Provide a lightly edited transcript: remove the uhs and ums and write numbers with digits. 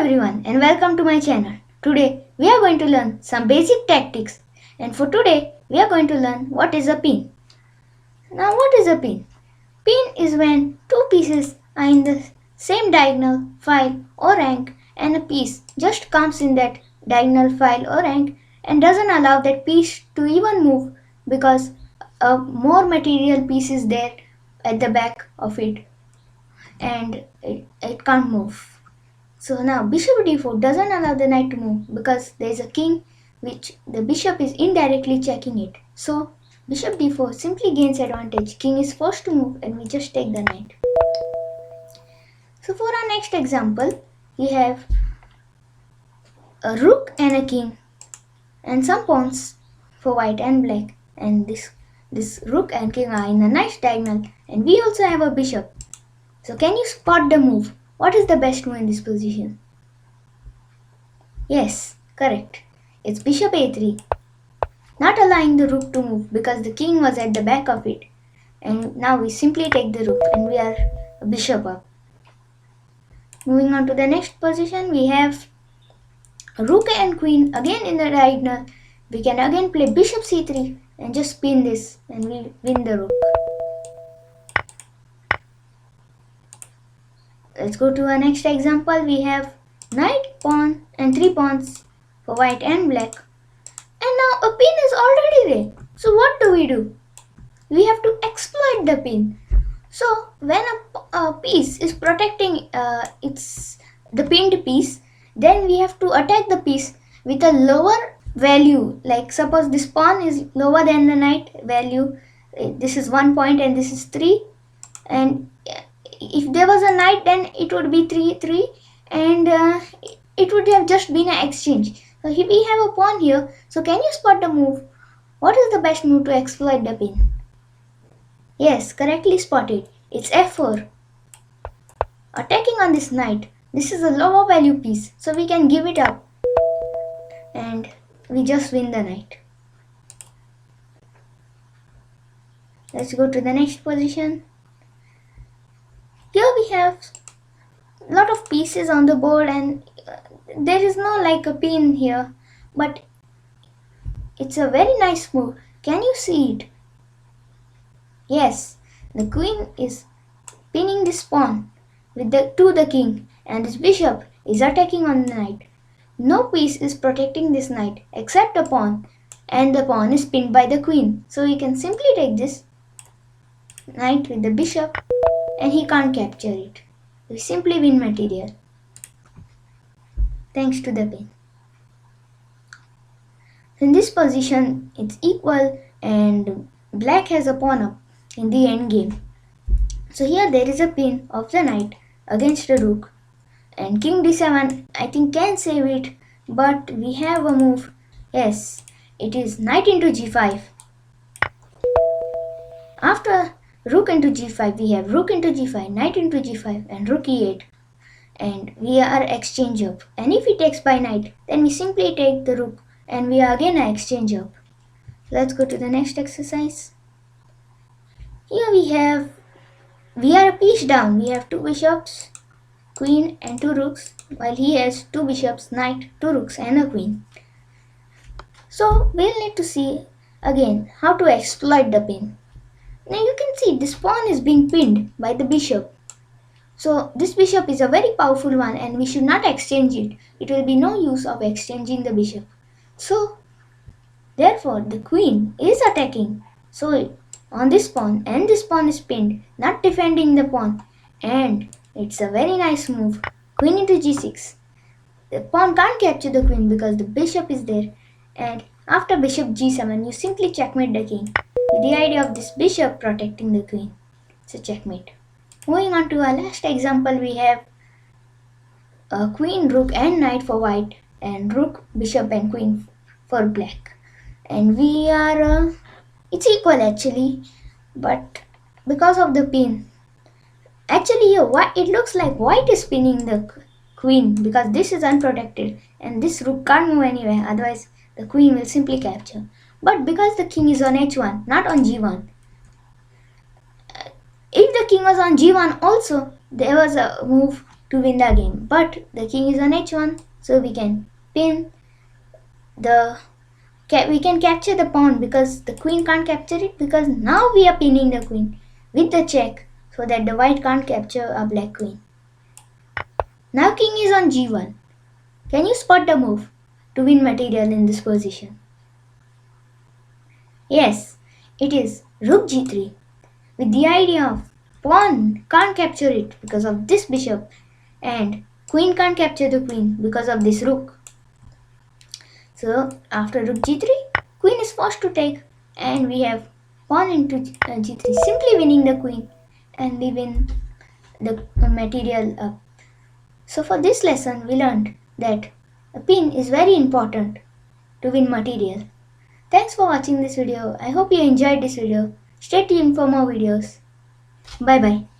everyone and welcome to my channel. Today we are going to learn some basic tactics, and for today we are going to learn what is a pin. Now what is a pin? Pin is when two pieces are in the same diagonal, file or rank, and a piece just comes in that diagonal, file or rank and doesn't allow that piece to even move because a more material piece is there at the back of it and it can't move. So now bishop d4 doesn't allow the knight to move because there is a king which the bishop is indirectly checking it. So bishop d4 simply gains advantage. King is forced to move and we just take the knight. So for our next example, we have a rook and a king and some pawns for white and black, and this rook and king are in a nice diagonal, and we also have a bishop. So can you spot the move? What is the best move in this position? Yes, correct. It's bishop a3. Not allowing the rook to move because the king was at the back of it. And now we simply take the rook and we are a bishop up. Moving on to the next position, we have rook and queen again in the diagonal. We can again play bishop c3 and just spin this and we win the rook. Let's go to our next example. We have knight, pawn and 3 pawns for white and black. And now a pin is already there. So what do? We have to exploit the pin. So when a piece is protecting the pinned piece, then we have to attack the piece with a lower value. Like suppose this pawn is lower than the knight value. This is 1 point and this is 3. And if there was a knight, then it would be 3 and it would have just been an exchange. So here we have a pawn here. So can you spot the move? What is the best move to exploit the pin? Yes, correctly spotted. It's f4. Attacking on this knight. This is a lower value piece, so we can give it up and we just win the knight. Let's go to the next position. Here we have a lot of pieces on the board and there is no like a pin here, but it's a very nice move. Can you see it? Yes, the queen is pinning this pawn to the king and this bishop is attacking on the knight. No piece is protecting this knight except a pawn, and the pawn is pinned by the queen. So we can simply take this knight with the bishop and he can't capture it. We simply win material thanks to the pin. In this position it's equal and black has a pawn up in the end game. So here there is a pin of the knight against the rook and king d7 I think can save it, but we have a move. Yes, it is knight into g5. After rook into g5 we have rook into g5, knight into g5 and rook e8, and we are exchange up, and if he takes by knight then we simply take the rook and we are again exchange up. Let's go to the next exercise. Here we are a piece down. We have 2 bishops, queen and 2 rooks, while he has 2 bishops, knight, 2 rooks and a queen. So we'll need to see again how to exploit the pin. Now you can see this pawn is being pinned by the bishop. So this bishop is a very powerful one and we should not exchange it. It will be no use of exchanging the bishop. So therefore the queen is attacking. So on this pawn, and this pawn is pinned, not defending the pawn, and it's a very nice move. Queen into g6. The pawn can't capture the queen because the bishop is there, and after bishop g7 you simply checkmate the king with the idea of this bishop protecting the queen. It's a checkmate. Moving on to our last example, we have a queen, rook and knight for white and rook, bishop and queen for black, and we are it's equal actually, but because of the pin. Actually here it looks like white is pinning the queen because this is unprotected and this rook can't move anywhere, otherwise the queen will simply capture. But because the king is on h1, not on g1. If the king was on g1 also, there was a move to win the game. But the king is on h1, so we can pin the we can capture the pawn because the queen can't capture it, because now we are pinning the queen with the check so that the white can't capture a black queen. Now king is on g1. Can you spot the move to win material in this position? Yes, it is rook g3 with the idea of pawn can't capture it because of this bishop and queen can't capture the queen because of this rook. So after rook g3, queen is forced to take and we have pawn into g3, simply winning the queen, and we win the material up. So for this lesson we learned that a pin is very important to win material. Thanks for watching this video. I hope you enjoyed this video. Stay tuned for more videos. Bye bye.